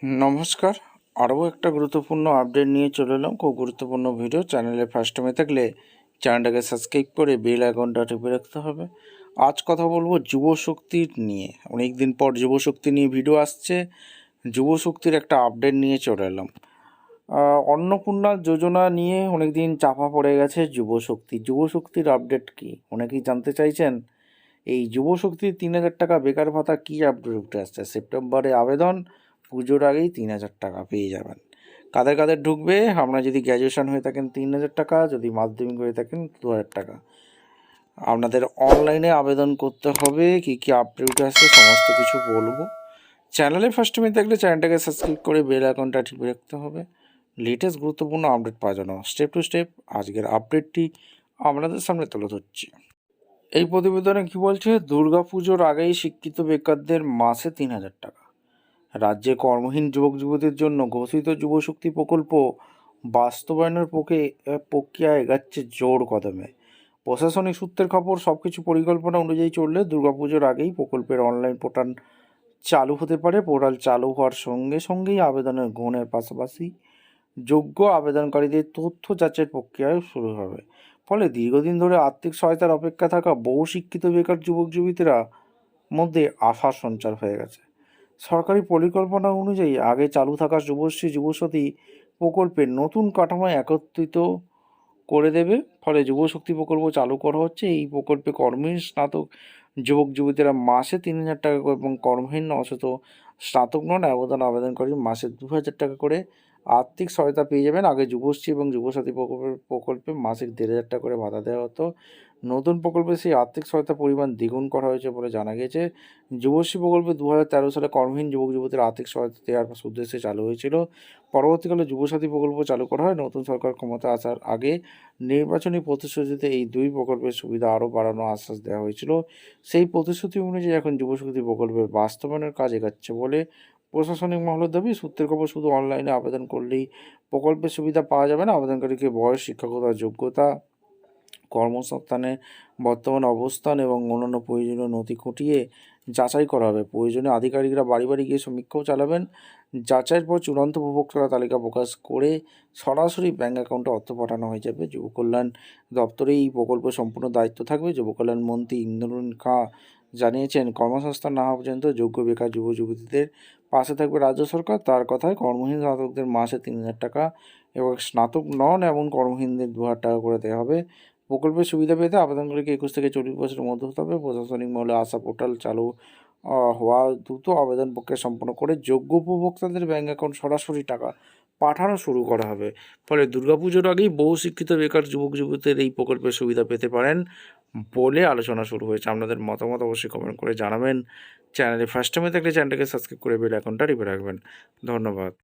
নমস্কার। আরও একটা গুরুত্বপূর্ণ আপডেট নিয়ে চলে এলাম। খুব গুরুত্বপূর্ণ ভিডিও। চ্যানেলে ফার্স্ট টাইমে থাকলে চ্যানেলটাকে সাবস্ক্রাইব করে বেল আইকনটা টিপে রাখতে হবে। আজ কথা বলবো যুবশক্তির নিয়ে। অনেক দিন পর যুবশক্তি নিয়ে ভিডিও আসছে। যুবশক্তির একটা আপডেট নিয়ে চলে এলাম। অন্নপূর্ণা যোজনা নিয়ে অনেক দিন চাপা পড়ে গেছে যুবশক্তির আপডেট কি অনেকেই জানতে চাইছেন। এই যুবশক্তির 3,000 টাকা বেকার ভাতা কী আপডেট উঠে আসছে। সেপ্টেম্বরে আবেদন, পুজোর আগেই 3,000 টাকা পেয়ে যাবেন। কাদের কাদের ঢুকবে? আপনার যদি গ্র্যাজুয়েশন হয়ে থাকেন 3,000 টাকা, যদি মাধ্যমিক হয়ে থাকেন 2,000 টাকা। আপনাদের অনলাইনে আবেদন করতে হবে। কী কী আপডেট উঠে আসছে সমস্ত কিছু বলবো। চ্যানেলে ফার্স্ট টাইমে থাকলে চ্যানেলটাকে সাবস্ক্রাইব করে বেল আইকনটা টিপে রাখতে হবে লেটেস্ট গুরুত্বপূর্ণ আপডেট পাওয়ার জন্য। স্টেপ টু স্টেপ আজকের আপডেটটি আপনাদের সামনে তুলে ধরছি। এই প্রতিবেদনে কি বলছে? দুর্গাপুজোর আগেই শিক্ষিত বেকারদের মাসে 3,000 টাকা। রাজ্যে কর্মহীন যুবক যুবতীর জন্য ঘোষিত যুবশক্তি প্রকল্প বাস্তবায়নের প্রক্রিয়া এগাচ্ছে জোর কদমে। প্রশাসনিক সূত্রের খবর, সব কিছু পরিকল্পনা অনুযায়ী চললে দুর্গাপুজোর আগেই প্রকল্পের অনলাইন পোর্টাল চালু হতে পারে। পোর্টাল চালু হওয়ার সঙ্গে সঙ্গেই আবেদনের গ্রহণের পাশাপাশি যোগ্য আবেদনকারীদের তথ্য যাচাইয়ের প্রক্রিয়াও শুরু হবে। ফলে দীর্ঘদিন ধরে আর্থিক সহায়তার অপেক্ষা থাকা বহু শিক্ষিত বেকার যুবক যুবতীরা মধ্যে আশার সঞ্চার হয়ে গেছে। সরকারি পরিকল্পনা অনুযায়ী আগে চালু থাকা যুবশ্রী যুবশতী প্রকল্পের নতুন কাঠামোয় একত্রিত করে দেবে। ফলে যুবশক্তি প্রকল্প চালু করা হচ্ছে। এই প্রকল্পে কর্মহীন স্নাতক যুবক যুবতীরা মাসে 3,000 টাকা করে এবং কর্মহীন অথচ স্নাতক নন আবেদনকারী মাসে 2,000 টাকা করে আর্থিক সহায়তা পেয়ে যাবেন। আগে যুবশ্রী এবং যুবসাথী প্রকল্পে মাসিক 1,500 টাকা করে ভাতা দেওয়া হতো। নতুন প্রকল্পে সেই আর্থিক সহায়তার পরিমাণ দ্বিগুণ করা হয়েছে বলে জানা গেছে। যুবশ্রী প্রকল্পে 2013 সালে কর্মহীন যুবক যুবতীর আর্থিক সহায়তা দেওয়ার উদ্দেশ্যে চালু হয়েছিল। পরবর্তীকালে যুবসাথী প্রকল্প চালু করা হয়। নতুন সরকার ক্ষমতা আসার আগে নির্বাচনী প্রতিশ্রুতিতে এই দুই প্রকল্পের সুবিধা আরও বাড়ানোর আশ্বাস দেওয়া হয়েছিল। সেই প্রতিশ্রুতি অনুযায়ী এখন যুবশক্তি প্রকল্পের বাস্তবায়নের কাজ এগাচ্ছে বলে প্রশাসনিক মহলের দাবি। সূত্রের খবর, শুধু অনলাইনে আবেদন করলেই প্রকল্পের সুবিধা পাওয়া যাবে না। আবেদনকারীকে বয়স, শিক্ষাগত যোগ্যতা, কর্মসংস্থানের বর্তমান অবস্থান এবং অন্যান্য প্রয়োজনীয় নথি খুঁটিয়ে যাচাই করা হবে। প্রয়োজনীয় আধিকারিকরা বাড়ি বাড়ি গিয়ে সমীক্ষাও চালাবেন। যাচাইয়ের পর চূড়ান্ত উপভোক্তারা তালিকা প্রকাশ করে সরাসরি ব্যাঙ্ক অ্যাকাউন্টে অর্থ পাঠানো হয়ে যাবে। যুব কল্যাণ দপ্তরে এই প্রকল্পের সম্পূর্ণ দায়িত্ব থাকবে। যুব কল্যাণ মন্ত্রী ইন্দ্রনীল খাঁ জানিয়েছেন, কর্মসংস্থান না হওয়া পর্যন্ত যোগ্য বেকার যুব যুবতীদের পাশে থাকবে রাজ্য সরকার। তার কথায়, কর্মহীন স্নাতকদের মাসে 3,000 টাকা এবং স্নাতক নন এবং কর্মহীনদের 2,000 টাকা করে দেওয়া হবে। প্রকল্পের সুবিধা পেতে আবেদনকারীকে 21 থেকে 40 বছরের মধ্যে হতে হবে। প্রশাসনিক মহলে আশা পোর্টাল চালু হওয়া দ্রুত আবেদন প্রক্রিয়া সম্পন্ন করে যোগ্য উপভোক্তাদের ব্যাঙ্ক অ্যাকাউন্ট সরাসরি টাকা পাঠানো শুরু করা হবে। ফলে দুর্গাপুজোর আগেই বহু শিক্ষিত বেকার যুবক যুবতীদের এই প্রকল্পের সুবিধা পেতে পারেন বলে আলোচনা শুরু হয়েছে। আপনাদের মতামত অবশ্যই কমেন্ট করে জানাবেন। চ্যানেলে ফার্স্ট টাইমে থাকলে চ্যানেলটাকে সাবস্ক্রাইব করে বেল আইকনটা টিপে রাখবেন। ধন্যবাদ।